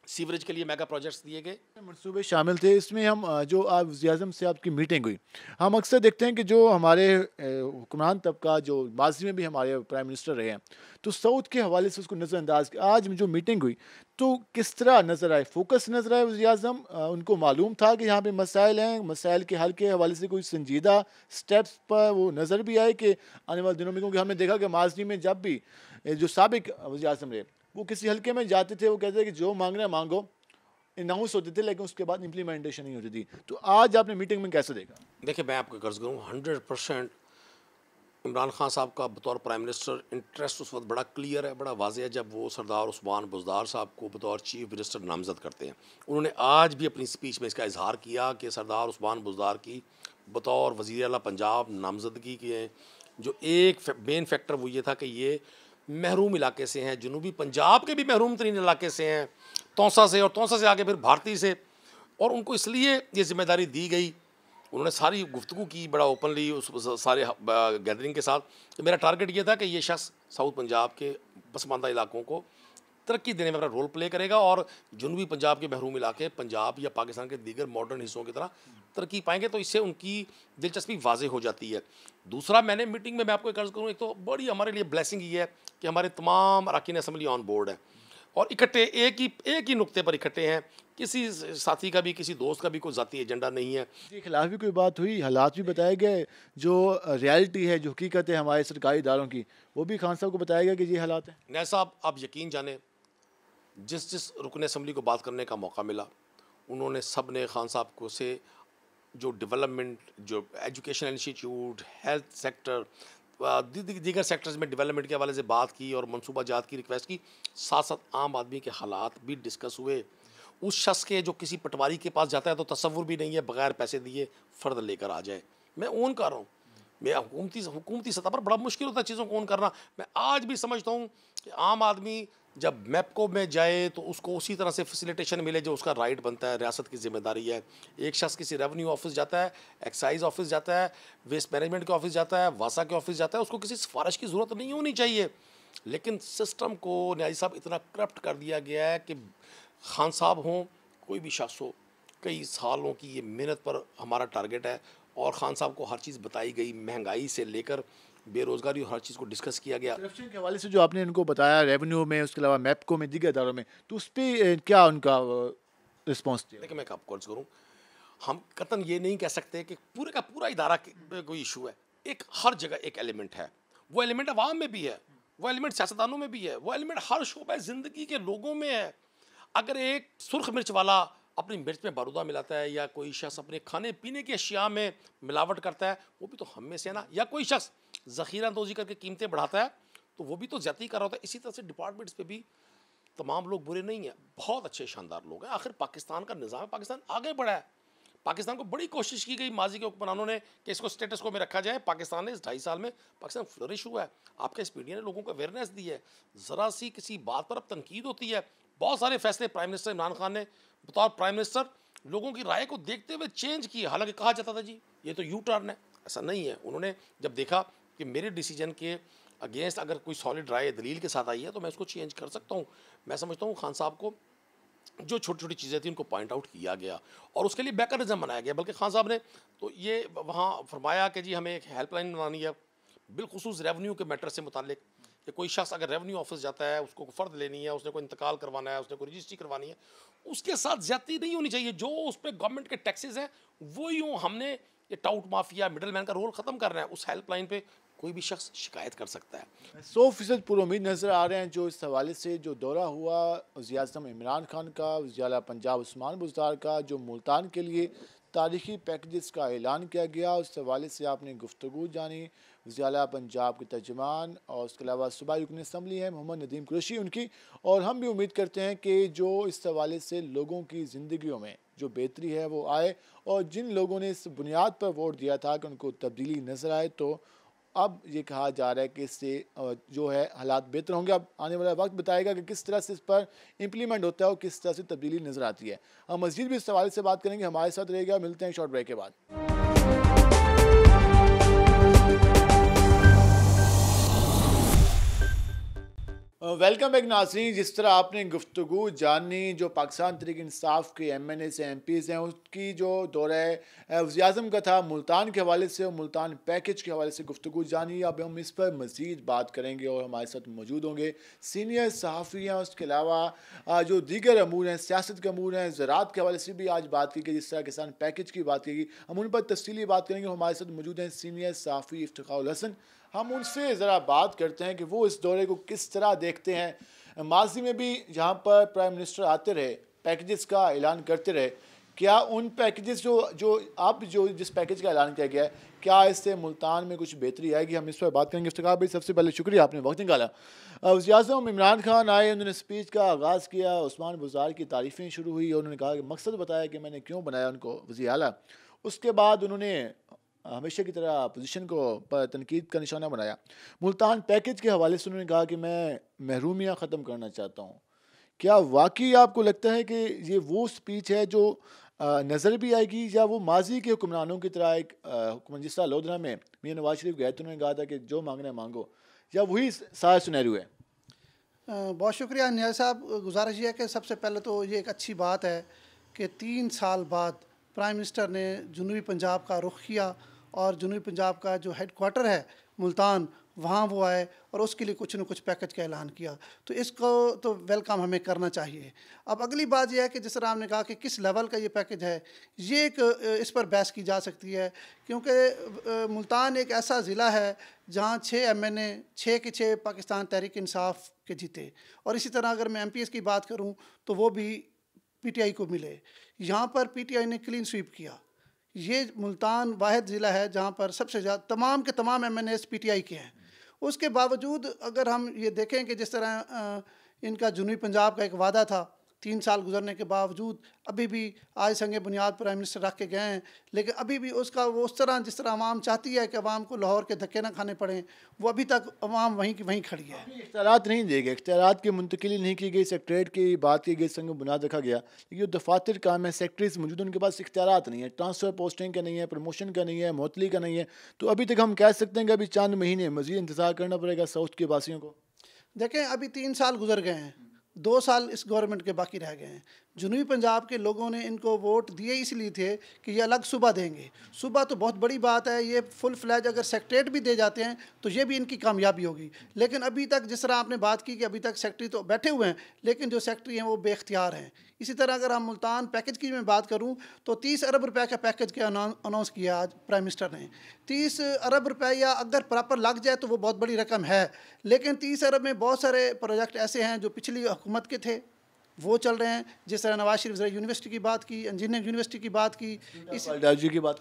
सीवरेज के लिए मेगा प्रोजेक्ट्स दिए गए, मनसूबे शामिल थे इसमें। हम जो आप वज़ीर-ए-आज़म से आपकी मीटिंग हुई, हम अक्सर देखते हैं कि जो हमारे हुक्मरान तबका जो माजी में भी हमारे प्राइम मिनिस्टर रहे हैं, तो साउथ के हवाले से उसको नज़रअंदाज किया। आज जो मीटिंग हुई तो किस तरह नज़र आए, फोकस नज़र आए वज़ीर-ए-आज़म? उनको मालूम था कि यहाँ पे मसाइल हैं, मसाइल के हल के हवाले से कोई संजीदा स्टेप्स पर वो नज़र भी आए कि आने वाले दिनों में, क्योंकि हमने देखा कि माजी में जब भी जो साबिक वज़ीर-ए-आज़म रहे वो किसी हल्के में जाते थे, वो कहते थे कि जो मांगना है मांगो, अनाउंस होते थे लेकिन उसके बाद इम्प्लीमेंटेशन नहीं होती थी। तो आज आपने मीटिंग में कैसे देखा? देखिए मैं आपको कर्ज करूँ 100% इमरान खान साहब का बतौर प्राइम मिनिस्टर इंटरेस्ट उस वक्त बड़ा क्लियर है, बड़ा वाज़ेह है जब वो सरदार उस्मान बुज़दार साहब को बतौर चीफ मिनिस्टर नामज़द करते हैं। उन्होंने आज भी अपनी स्पीच में इसका इजहार किया कि सरदार उस्मान बुज़दार की बतौर वज़ीर आला पंजाब नामज़दगी के जो एक मेन फैक्टर वो ये था कि ये महरूम इलाके से हैं, जनूबी पंजाब के भी महरूम तरीन इलाके से हैं, तौसा से, और तौसा से आगे फिर भारती से, और उनको इसलिए ये जिम्मेदारी दी गई। उन्होंने सारी गुफ्तगू की बड़ा ओपनली उस सारे गैदरिंग के साथ कि मेरा टारगेट ये था कि ये शख्स साउथ पंजाब के पसमानदा इलाकों को तरक्की देने में अपना रोल प्ले करेगा और जनूबी पंजाब के महरूम इलाके पंजाब या पाकिस्तान के दीगर मॉडर्न हिस्सों की तरह तरक्की पाएंगे। तो इससे उनकी दिलचस्पी वाजे हो जाती है। दूसरा, मैंने मीटिंग में मैं आपको एक अर्ज़ करूँ, एक तो बड़ी हमारे लिए ब्लेसिंग ये है कि हमारे तमाम अरकान असम्बली ऑन बोर्ड हैं और इकट्ठे एक ही नुक्ते पर इकट्ठे हैं। किसी साथी का भी, किसी दोस्त का भी कोई ज़ाती एजेंडा नहीं है। के खिलाफ भी कोई बात हुई, हालात भी बताए गए, जो रियलिटी है, जो हकीकत है हमारे सरकारी इदारों की, वो भी खान साहब को बताया गया कि ये हालात हैं? नैब साहब, आप यकीन जाने जिस रुकन असम्बली को बात करने का मौका मिला, उन्होंने सब ने खान साहब को से जो डेवलपमेंट, जो एजुकेशन इंस्टीट्यूट, हेल्थ सेक्टर, दीगर सेक्टर्स में डेवलपमेंट के हवाले से बात की और मनसूबा जात की रिक्वेस्ट की। साथ साथ आम आदमी के हालात भी डिस्कस हुए। उस शख्स के जो किसी पटवारी के पास जाता है तो तसव्वुर भी नहीं है बग़ैर पैसे दिए फ़र्द लेकर आ जाए। मैं ओन कर रहा हूँ, मैं हुकूमती सतह पर बड़ा मुश्किल होता है चीज़ों को ओन करना। मैं आज भी समझता हूँ कि आम आदमी जब मैपको में जाए तो उसको उसी तरह से फैसिलिटेशन मिले जो उसका राइट बनता है, रियासत की जिम्मेदारी है। एक शख्स किसी रेवेन्यू ऑफिस जाता है, एक्साइज ऑफिस जाता है, वेस्ट मैनेजमेंट के ऑफिस जाता है, वासा के ऑफिस जाता है, उसको किसी सिफारिश की ज़रूरत नहीं होनी चाहिए। लेकिन सिस्टम को न्याजी साहब इतना करप्ट कर दिया गया है कि खान साहब हों, कोई भी शख्स हो, कई सालों की ये मेहनत पर हमारा टारगेट है और खान साहब को हर चीज़ बताई गई, महंगाई से लेकर बेरोज़गारी और हर चीज़ को डिस्कस किया गया। करप्शन के हवाले से जो आपने इनको बताया रेवेन्यू में, उसके अलावा मैपको में, दीगर इदारों में, तो उस पर क्या उनका रिस्पॉन्स दिया? देखिए मैं आपको अर्ज़ करूँ, हम कतन ये नहीं कह सकते कि पूरे का पूरा इदारा कोई इशू है। एक हर जगह एक एलिमेंट है, वो एलिमेंट अवाम में भी है, वो एलिमेंट सियासतदानों में भी है, वो एलिमेंट हर शोबे ज़िंदगी के लोगों में है। अगर एक सुर्ख मिर्च वाला अपनी मिर्च में बारूदा मिलाता है या कोई शख्स अपने खाने पीने की अशिया में मिलावट करता है, वो भी तो हम में से है ना। या कोई शख्स ज़ख़ीरा अंदोज़ी करके कीमतें बढ़ाता है तो वो भी तो ज़्यादती कर रहा होता है। इसी तरह से डिपार्टमेंट्स पे भी तमाम लोग बुरे नहीं हैं, बहुत अच्छे शानदार लोग हैं। आखिर पाकिस्तान का निज़ाम है, पाकिस्तान आगे बढ़ा है। पाकिस्तान को बड़ी कोशिश की गई माजी के हुक्मरानों ने कि इसको स्टेटस को में रखा जाए। पाकिस्तान ने इस 2.5 साल में पाकिस्तान फ्लरिश हुआ है। आपके इस मीडिया ने लोगों को अवेयरनेस दी है। ज़रा सी किसी बात पर अब तनकीद होती है। बहुत सारे फैसले प्राइम मिनिस्टर इमरान खान ने बतौर प्राइम मिनिस्टर लोगों की राय को देखते हुए चेंज किए। हालांकि कहा जाता था जी ये तो यू टर्न है, ऐसा नहीं है। उन्होंने जब देखा कि मेरे डिसीजन के अगेंस्ट अगर कोई सॉलिड राय दलील के साथ आई है तो मैं उसको चेंज कर सकता हूँ। मैं समझता हूँ खान साहब को जो छोटी छोटी चीज़ें थी उनको पॉइंट आउट किया गया और उसके लिए मैकेनिज्म बनाया गया। बल्कि खान साहब ने तो ये वहाँ फरमाया कि जी हमें एक हेल्पलाइन बनानी है बिलखुसूस रेवेन्यू के मैटर से मुतालिक, कि कोई शख्स अगर रेवेन्यू ऑफिस जाता है, उसको फ़र्द लेनी है, उसने कोई इंतकाल करवाना है, उसने कोई रजिस्ट्री करवानी है, उसके साथ ज़्यादती नहीं होनी चाहिए। जो उस पर गवर्नमेंट के टैक्सेस हैं वो यूँ हमने ये टाउट माफिया मिडल मैन का रोल ख़त्म करना है। उस हेल्पलाइन पे कोई भी शख्स शिकायत कर सकता है। 100% पुरुमीद नज़र आ रहे हैं जो इस हवाले से जो दौरा हुआ वज़ीर-ए-आज़म इमरान खान का, वज़ीर आला पंजाब उस्मान बुज़दार का, जो मुल्तान के लिए तारीखी पैकेजेस का ऐलान किया गया, उस हवाले से आपने गुफ्तगू जानी। वज़ीर आला पंजाब के तर्जुमान और उसके अलावा सूबाई रुकन असम्बली हैं मोहम्मद नदीम कुरैशी उनकी, और हम भी उम्मीद करते हैं कि जो इस हवाले से लोगों की ज़िंदगियों में जो बेहतरी है वो आए और जिन लोगों ने इस बुनियाद पर वोट दिया था कि उनको तब्दीली नज़र आए तो अब ये कहा जा रहा है कि इससे जो है हालात बेहतर होंगे। अब आने वाला वक्त बताएगा कि किस तरह से इस पर इम्प्लीमेंट होता है और किस तरह से तब्दीली नज़र आती है। हम मज़ीद भी इस सवाल से बात करेंगे, हमारे साथ रहेगा। मिलते हैं शॉर्ट ब्रेक के बाद। वेलकम बैक नाज़रीन। जिस तरह आपने गुफ्तगू जानी जो पाकिस्तान तहरीक इंसाफ के MNA से MPs हैं, उसकी जो दौरा वज़ीर आज़म का था मुल्तान के हवाले से और मुल्तान पैकेज के हवाले से गुफ्तगू जानी। अब हम इस पर मज़ीद बात करेंगे और हमारे साथ मौजूद होंगे सीनियर सहाफ़ी हैं। उसके अलावा जो दीगर अमूर हैं, सियासत के अमूर हैं, ज़राअत के हवाले से भी आज बात की गई। जिस तरह किसान पैकेज की बात की, हम उन पर तफसीली बात करेंगे। हमारे साथ मौजूद हैं सीनियर सहाफ़ी इफ्तिखारुल हसन। हम उनसे ज़रा बात करते हैं कि वो इस दौरे को किस तरह देखते हैं। माजी में भी जहाँ पर प्राइम मिनिस्टर आते रहे, पैकेजेस का ऐलान करते रहे, क्या उन पैकेजेस जो जिस पैकेज का ऐलान किया गया है, क्या इससे मुल्तान में कुछ बेहतरी आएगी? हम इस पर बात करेंगे। इफ्तिखार भाई, सबसे पहले शुक्रिया, आपने वक्त निकाला। वज़ीर आज़म इमरान खान आए, उन्होंने स्पीच का आगाज़ किया, उस्मान बुज़दार की तारीफ़ें शुरू हुई और उन्होंने कहा कि मकसद बताया कि मैंने क्यों बनाया उनको वज़ीर आला। उसके बाद उन्होंने हमेशा की तरह अपोजिशन को पर तनकीद का निशाना बनाया। मुल्तान पैकेज के हवाले से उन्होंने कहा कि मैं महरूमियाँ ख़त्म करना चाहता हूँ। क्या वाकई आपको लगता है कि ये वो स्पीच है जो नज़र भी आएगी, या वो माजी के हुक्मरानों की तरह एक हुक्मरान जिस तरह लोधरा में मियां नवाज शरीफ गए तो उन्होंने कहा था कि जो मांगना है मांगो, या वही सारा सुनहरी है? बहुत शुक्रिया नियाज़ साहब। गुजारिश ये है कि सबसे पहले तो ये एक अच्छी बात है कि 3 साल बाद प्राइम मिनिस्टर ने जनूबी पंजाब का रुख किया और जनूबी पंजाब का जो हेड क्वार्टर है मुल्तान, वहाँ वो आए और उसके लिए कुछ न कुछ पैकेज का ऐलान किया। तो इसको तो वेलकम हमें करना चाहिए। अब अगली बात यह है कि जिस तरह आपने कहा कि किस लेवल का ये पैकेज है, ये एक इस पर बहस की जा सकती है, क्योंकि मुल्तान एक ऐसा ज़िला है जहाँ 6 MNA 6 के 6 पाकिस्तान तहरीक इंसाफ के जीते, और इसी तरह अगर मैं MPs की बात करूँ तो वो भी PTI को मिले। यहाँ पर PTI ने क्लीन स्वीप किया। ये मुल्तान वाहिद ज़िला है जहाँ पर सबसे ज़्यादा तमाम के तमाम MNAs PTI के हैं। उसके बावजूद अगर हम ये देखें कि जिस तरह इनका जनूबी पंजाब का एक वादा था, 3 साल गुजरने के बावजूद अभी भी आज संगे बुनियाद प्राइम मिनिस्टर रख के गए हैं, लेकिन अभी भी उसका वो उस तरह जिस तरह आवाम चाहती है कि आवाम को लाहौर के धक्के ना खाने पड़े, वो अभी तक आवाम वहीं की वहीं खड़ी है। इख्तियारात नहीं दिए गए, इख्तियारात की मुंतकिली नहीं की गई, सेक्रेटरीट की बात की गई, संग बुनियाद रखा गया। ये दफातर काम है, सेक्रेटरीज मौजूद, उनके पास इख्तियारात नहीं है, ट्रांसफ़र पोस्टिंग का नहीं है, प्रमोशन का नहीं है, मुअत्तली का नहीं है। तो अभी तक हम कह सकते हैं कि अभी चंद महीने मज़ीद इंतज़ार करना पड़ेगा साउथ के वासियों को। देखें, अभी 3 साल गुजर गए हैं, 2 साल इस गवर्नमेंट के बाकी रह गए हैं। जनूबी पंजाब के लोगों ने इनको वोट दिए इसलिए थे कि ये अलग सूबा देंगे। सूबा तो बहुत बड़ी बात है, ये फुल फ्लैज अगर सेक्रेटरीट भी दे जाते हैं तो ये भी इनकी कामयाबी होगी। लेकिन अभी तक जिस तरह आपने बात की कि अभी तक सेक्रेटरी तो बैठे हुए हैं, लेकिन जो सेक्रेटरी हैं वो बेख्तियार हैं। इसी तरह अगर हम मुल्तान पैकेज की मैं बात करूं तो 30 अरब रुपए का पैकेज के अनाउंस किया आज प्राइम मिनिस्टर ने। 30 अरब रुपए या अगर प्रॉपर लग जाए तो वो बहुत बड़ी रकम है, लेकिन 30 अरब में बहुत सारे प्रोजेक्ट ऐसे हैं जो पिछली हुकूमत के थे, वो चल रहे हैं। जिस तरह नवाज शरीफ यूनिवर्सिटी की बात की, इंजीनियरिंग यूनिवर्सिटी की बात की,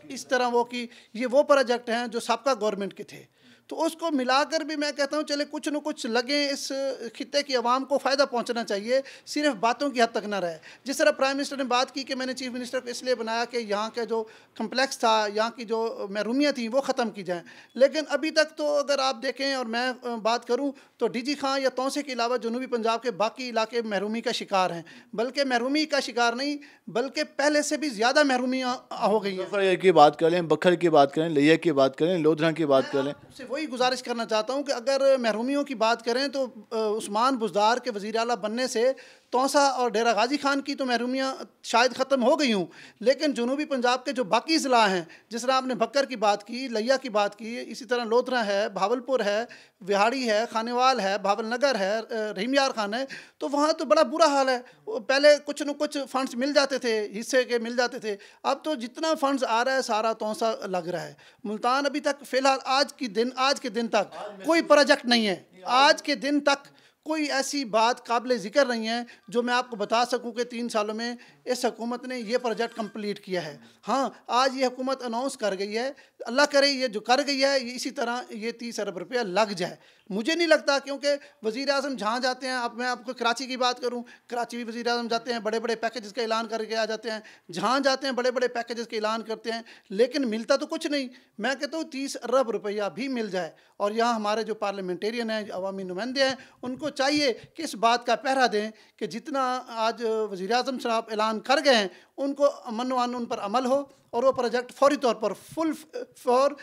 इस तरह वो की, ये वो प्रोजेक्ट हैं जो सबका गवर्नमेंट के थे। तो उसको मिलाकर भी मैं कहता हूँ चले कुछ न कुछ लगे, इस खित्ते की आवाम को फ़ायदा पहुँचना चाहिए, सिर्फ बातों की हद तक ना रहे। जिस तरह प्राइम मिनिस्टर ने बात की कि मैंने चीफ मिनिस्टर को इसलिए बनाया कि यहाँ का जो कम्प्लेक्स था, यहाँ की जो महरूमियाँ थी वो ख़त्म की जाएँ, लेकिन अभी तक तो अगर आप देखें और मैं बात करूँ तो DG खां या तौसे के अलावा जनूबी पंजाब के बाकी इलाके महरूमी का शिकार हैं। बल्कि महरूमी का शिकार नहीं, बल्कि पहले से भी ज़्यादा महरूमियाँ हो गई हैं। की बात करें, बखर की बात करें, लिया की बात करें, लोधरा की बात करें, वही गुजारिश करना चाहता हूँ कि अगर महरूमियों की बात करें तो उस्मान बुज़दार के वज़ीर आला बनने से तौसा और डेरा गाजी खान की तो महरूमियाँ शायद ख़त्म हो गई हूँ, लेकिन जनूबी पंजाब के जो बाकी ज़िला हैं, जिस तरह आपने बक्कर की बात की, लिया की बात की, इसी तरह लोधरा है, भावलपुर है, विहाड़ी है, खानेवाल है, भावलनगर है, रहीमयार खान है, तो वहाँ तो बड़ा बुरा हाल है। पहले कुछ न कुछ फ़ंड्स मिल जाते थे, हिस्से के मिल जाते थे, अब तो जितना फ़ंड्स आ रहा है सारा तौसा लग रहा है। मुल्तान अभी तक फ़िलहाल आज के दिन तक कोई प्रोजेक्ट नहीं है, आज के दिन तक कोई ऐसी बात काबिल ज़िक्र नहीं है जो मैं आपको बता सकूं कि 3 सालों में इस हुकूमत ने ये प्रोजेक्ट कंप्लीट किया है। हाँ, आज ये हुकूमत अनाउंस कर गई है, अल्लाह करे ये जो कर गई है ये इसी तरह ये 30 अरब रुपया लग जाए। मुझे नहीं लगता, क्योंकि वज़ीर आज़म जहाँ जाते हैं, अब मैं आपको कराची की बात करूँ, कराची भी वज़ीर आज़म जाते हैं, बड़े बड़े पैकेजेस का ऐलान करके आ जाते हैं, जहाँ जाते हैं बड़े बड़े पैकेजेस का ऐलान करते हैं, लेकिन मिलता तो कुछ नहीं। मैं कहता हूँ 30 अरब रुपया भी मिल जाए, और यहाँ हमारे जो पार्लियामेंटेरियन हैं, अवामी नुमाइंदे हैं, उनको चाहिए कि इस बात का पहरा दें कि जितना आज वज़ीर आज़म साहब ऐलान कर गए हैं, उनको अमन उन पर अमल हो, और वो प्रोजेक्ट फौरी तौर पर फुल फॉर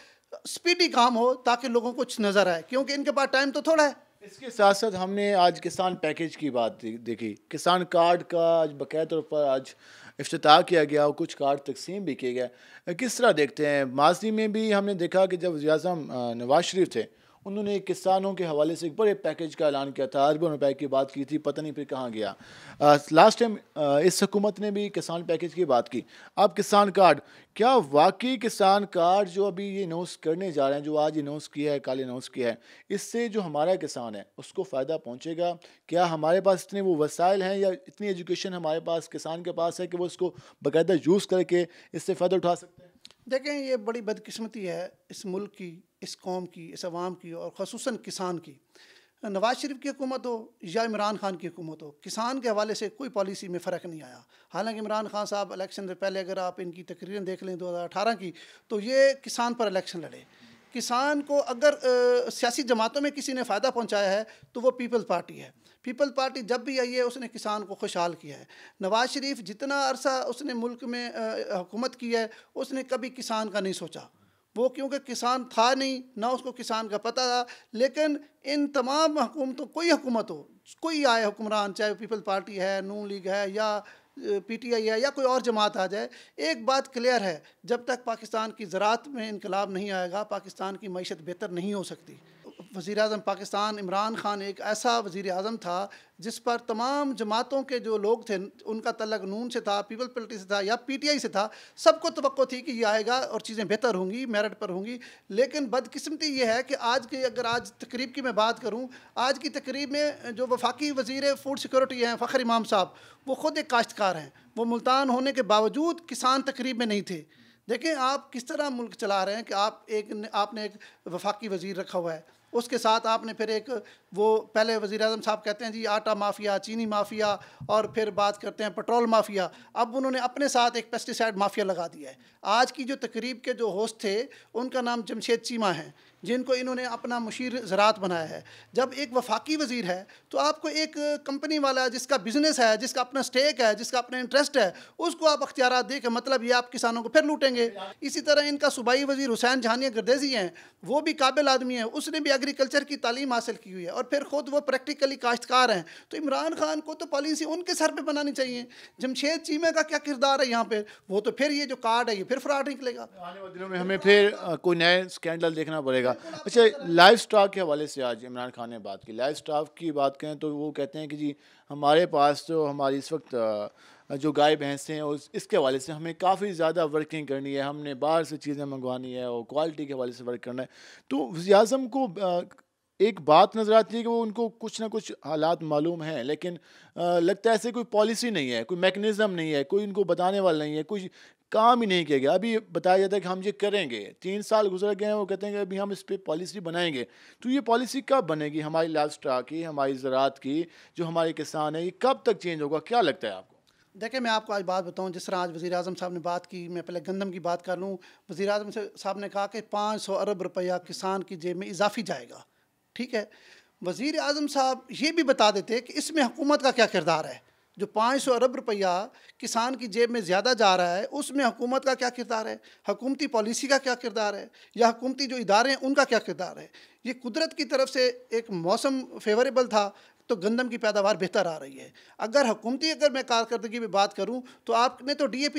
स्पीडी काम हो, ताकि लोगों को कुछ नज़र आए, क्योंकि इनके पास टाइम तो थोड़ा है। इसके साथ साथ हमने आज किसान पैकेज की बात देखी, किसान कार्ड का आज बाकायदा तौर पर आज इफ्तिताह किया गया और कुछ कार्ड तकसीम भी किए गए। किस तरह देखते हैं? माजी में भी हमने देखा कि जब वज़ीर आज़म नवाज शरीफ थे, उन्होंने किसानों के हवाले से एक बड़े पैकेज का ऐलान किया था, अरबों रुपए की बात की थी, पता नहीं फिर कहाँ गया। लास्ट टाइम इस हुकूमत ने भी किसान पैकेज की बात की। अब किसान कार्ड, क्या वाकई किसान कार्ड जो अभी ये अनाउंस करने जा रहे हैं, जो आज अनाउंस किया है, कल अनाउंस किया है, इससे जो हमारा किसान है उसको फ़ायदा पहुँचेगा? क्या हमारे पास इतने वो वसाइल हैं या इतनी एजुकेशन हमारे पास किसान के पास है कि वो इसको बाकायदा यूज़ करके इससे फ़ायदा उठा सकते हैं? देखें, ये बड़ी बदकिस्मती है इस मुल्क की, इस कौम की, इस अवाम की, और ख़ुसूसन किसान की। नवाज शरीफ की हुकूमत हो या इमरान खान की हुकूमत हो, किसान के हवाले से कोई पॉलिसी में फ़र्क नहीं आया। हालांकि इमरान खान साहब इलेक्शन से पहले अगर आप इनकी तकरीरें देख लें 2018 की, तो ये किसान पर इलेक्शन लड़े। किसान को अगर सियासी जमातों में किसी ने फ़ायदा पहुंचाया है तो वो पीपल्स पार्टी है। पीपल्स पार्टी जब भी आई है उसने किसान को खुशहाल किया है। नवाज शरीफ जितना अरसा उसने मुल्क में हुकूमत की है, उसने कभी किसान का नहीं सोचा। वो क्योंकि किसान था नहीं, ना उसको किसान का पता था। लेकिन इन तमाम हुकूमतों, कोई हुकूमत हो, कोई आए हुक्मरान, चाहे पीपल्स पार्टी है, नून लीग है, या PTI है, या कोई और जमात आ जाए, एक बात क्लियर है, जब तक पाकिस्तान की ज़राअत में इनकलाब नहीं आएगा, पाकिस्तान की मईशत बेहतर नहीं हो सकती। वज़ीर आज़म पाकिस्तान इमरान खान एक ऐसा वज़ीर आज़म था जिस पर तमाम जमातों के जो लोग थे, उनका तल्लक नून से था, पीपल पार्टी से था, या PTI से था, सबको तवक्को थी कि ये आएगा और चीज़ें बेहतर होंगी, मेरिट पर होंगी। लेकिन बदकिस्मती ये है कि आज की, अगर आज तकरीब की मैं बात करूँ, आज की तकरीब में जो वफाकी वज़ीर फ़ूड सिक्योरिटी हैं फ़खर इमाम साहब, वो ख़ुद एक काश्तकार हैं। वो मुल्तान होने के बावजूद किसान तकरीब में नहीं थे। देखें आप किस तरह मुल्क चला रहे हैं कि आपने एक वफाकी वज़ीर रखा हुआ है, उसके साथ आपने फिर एक वो पहले वज़ीर आज़म साहब कहते हैं जी आटा माफिया, चीनी माफिया, और फिर बात करते हैं पेट्रोल माफिया। अब उन्होंने अपने साथ एक पेस्टिसाइड माफिया लगा दिया है। आज की जो तकरीब के जो होस्ट थे उनका नाम जमशेद चीमा है, जिनको इन्होंने अपना मुशीर ज़राअत बनाया है। जब एक वफाकी वज़ीर है तो आपको एक कंपनी वाला जिसका बिज़नेस है, जिसका अपना स्टेक है, जिसका अपना इंटरेस्ट है, उसको आप अख्तियारात दे के मतलब ये आप किसानों को फिर लूटेंगे। इसी तरह इनका सूबाई वज़ीर हुसैन जहानिया गर्देजी हैं, वो भी काबिल आदमी हैं, उसने भी एग्रीकल्चर की तालीम हासिल की हुई है, और फिर ख़ुद वो प्रैक्टिकली काश्तकार हैं। तो इमरान खान को तो पॉलिसी उनके सर पर बनानी चाहिए। जमशेद चीमा का क्या किरदार है यहाँ पर? वो तो फिर ये जो कार्ड है ये फिर फ्रॉड निकलेगा। आने वाले दिनों में हमें फिर कोई नए स्कैंडल देखना पड़ेगा। अच्छा, लाइव स्टॉक के हवाले से आज इमरान खान ने बात की। लाइव स्टॉक की बात करें तो वो कहते हैं कि जी हमारे पास तो हमारी इस वक्त जो गाय भैंस हैं उस इसके हवाले से हमें काफ़ी ज़्यादा वर्किंग करनी है, हमने बाहर से चीज़ें मंगवानी है और क्वालिटी के हवाले से वर्क करना है। तो वज़ीर आज़म को एक बात नज़र आती है कि वो उनको कुछ ना कुछ हालात मालूम हैं, लेकिन लगता है ऐसे कोई पॉलिसी नहीं है, कोई मैकेनिज़्म नहीं है, कोई इनको बताने वाला नहीं है, कुछ काम ही नहीं किया गया। अभी बताया जाता है कि हम ये करेंगे, 3 साल गुजर गए हैं, वो कहते हैं कि अभी हम इस पर पॉलिसी बनाएंगे। तो ये पॉलिसी कब बनेगी? हमारी लाइव स्टॉक की, हमारी ज़राअत की, जो हमारे किसान हैं, ये कब तक चेंज होगा? क्या लगता है आपको? देखिए, मैं आपको आज बात बताऊं, जिस तरह आज वज़ीर आज़म साहब ने बात की, मैं पहले गंदम की बात कर लूँ। वज़ीर आज़म साहब ने कहा कि 500 अरब रुपया किसान की जेब में इजाफी जाएगा। ठीक है, वज़ीर आज़म साहब ये भी बता देते कि इसमें हुकूमत का क्या किरदार है। जो 500 अरब रुपया किसान की जेब में ज़्यादा जा रहा है, उसमें हुकूमत का क्या किरदार है, हुकूमती पॉलिसी का क्या किरदार है, या हुकूमती जो इदारे हैं उनका क्या किरदार है। ये कुदरत की तरफ से एक मौसम फेवरेबल था तो गंदम की पैदावार बेहतर आ रही है। अगर मैं कारकर्दगी में बात करूँ तो आपने तो DAP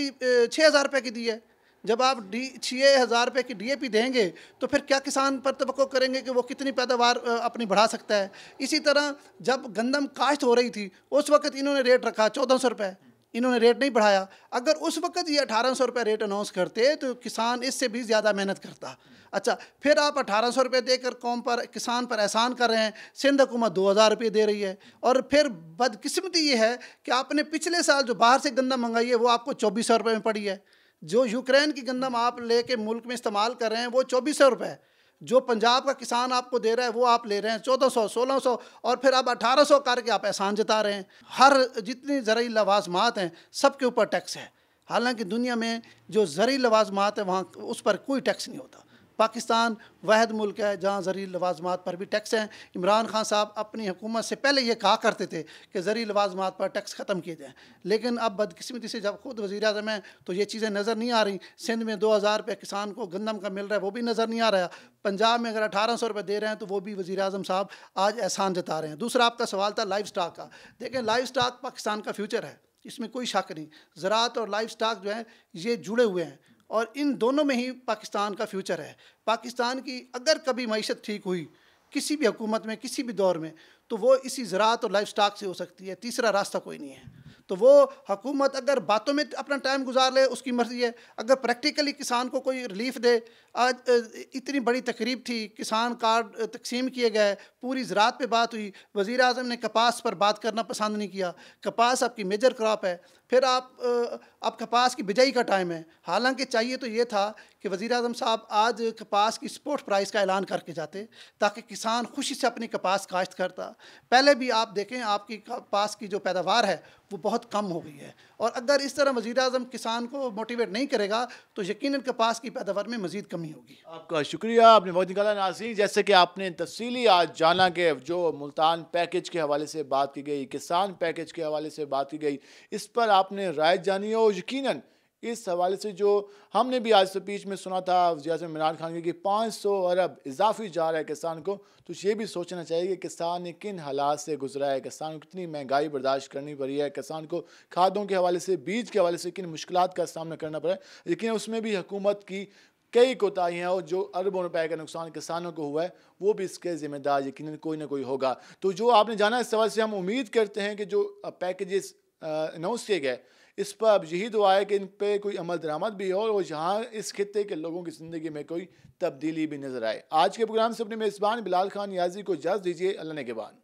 6,000 रुपये की दी है। जब आप 6,000 रुपये की DAP देंगे तो फिर क्या किसान पर तवक्को करेंगे कि वो कितनी पैदावार अपनी बढ़ा सकता है। इसी तरह जब गंदम काश्त हो रही थी उस वक्त इन्होंने रेट रखा 1,400 रुपये, इन्होंने रेट नहीं बढ़ाया। अगर उस वक्त ये 1,800 रुपये रेट अनाउंस करते तो किसान इससे भी ज़्यादा मेहनत करता। अच्छा, फिर आप 1,800 रुपये देकर किसान पर एहसान कर रहे हैं। सिंध हुकूमत 2,000 रुपये दे रही है। और फिर बदकिस्मती ये है कि आपने पिछले साल जो बाहर से गंदम मंगाई है वो आपको 2,400 रुपये में पड़ी है। जो यूक्रेन की गंदम आप लेके मुल्क में इस्तेमाल कर रहे हैं वो 2,400 रुपये। जो पंजाब का किसान आपको दे रहा है वो आप ले रहे हैं 1400, 1600 और फिर अब 1800 करके आप एहसान जता रहे हैं। हर जितनी ज़रूरी लवाजमात हैं सबके ऊपर टैक्स है, हालांकि दुनिया में जो ज़रूरी लवाजमात है वहाँ उस पर कोई टैक्स नहीं होता। पाकिस्तान वाहिद मुल्क है जहाँ ज़रूरी लवाजमात पर भी टैक्स हैं। इमरान खान साहब अपनी हुकूमत से पहले ये कहा करते थे कि ज़रूरी लवाजमात पर टैक्स ख़त्म किए जाएँ, लेकिन अब बदकिस्मती से जब खुद वज़ीर आज़म हैं तो ये चीज़ें नज़र नहीं आ रही। सिंध में 2000 रुपये किसान को गंदम का मिल रहा है, वो भी नज़र नहीं आ रहा। पंजाब में अगर 1800 रुपये दे रहे हैं तो वो भी वज़ीर आज़म साहब आज एहसान जता रहे हैं। दूसरा आपका सवाल था लाइव स्टॉक का। देखें, लाइव स्टॉक पाकिस्तान का फ्यूचर है, इसमें कोई शक नहीं। ज़राअत और लाइव स्टॉक जो है ये जुड़े हुए हैं और इन दोनों में ही पाकिस्तान का फ्यूचर है। पाकिस्तान की अगर कभी मईशत ठीक हुई किसी भी हुकूमत में किसी भी दौर में तो वो इसी ज़राअत और लाइफ स्टॉक से हो सकती है, तीसरा रास्ता कोई नहीं है। तो वो हुकूमत अगर बातों में अपना टाइम गुजार ले उसकी मर्ज़ी है, अगर प्रैक्टिकली किसान को कोई रिलीफ दे। आज इतनी बड़ी तकरीब थी, किसान कार्ड तकसीम किए गए, पूरी ज़राअत पे बात हुई, वज़ीर आज़म ने कपास पर बात करना पसंद नहीं किया। कपास आपकी मेजर क्रॉप है, फिर आप कपास की बिजाई का टाइम है। हालांकि चाहिए तो ये था कि वज़ीर आज़म साहब आज कपास की स्पोर्ट प्राइस का ऐलान करके जाते ताकि किसान खुशी से अपनी कपास काश्त करता। पहले भी आप देखें आपकी कपास की जो पैदावार है वो बहुत कम हो गई है, और अगर इस तरह वज़ीर आज़म किसान को मोटिवेट नहीं करेगा तो यकीनन कपास की पैदावार में मज़ीद कमी होगी। आपका शुक्रिया, आपने वक्त निकाला। नाज़रीन, जैसे कि आपने तफसीली आज जाना कि जो मुल्तान पैकेज के हवाले से बात की गई, किसान पैकेज के हवाले से बात की गई, इस पर आपने राय जानी और यकीनन इस हवाले से जो हमने भी आज स्पीच में सुना था वज़ीर आज़म इमरान खान की 500 अरब इजाफी जा रहा है किसान को, तो ये भी सोचना चाहिए कि किसान ने किन हालात से गुजरा है, किसान को कितनी महंगाई बर्दाश्त करनी पड़ी है, किसान को खादों के हवाले से, बीज के हवाले से किन मुश्किलात का सामना करना पड़ा है। लेकिन उसमें भी हुकूमत की कई कोताहियाँ और जो अरबों रुपए का नुकसान किसानों को हुआ है वो भी इसके ज़िम्मेदार यकीनन कोई ना कोई होगा। तो जो आपने जाना, इस सवाल से हम उम्मीद करते हैं कि जो पैकेजेस अनाउंस किए गए इस पर अब यही दुआ है कि इन पे कोई अमल दरामद भी हो और यहाँ इस खित्ते के लोगों की ज़िंदगी में कोई तब्दीली भी नज़र आए। आज के प्रोग्राम से अपने मेज़बान बिलाल खान याजी को इजाज़त दीजिए। अल्लाह ने के बाद।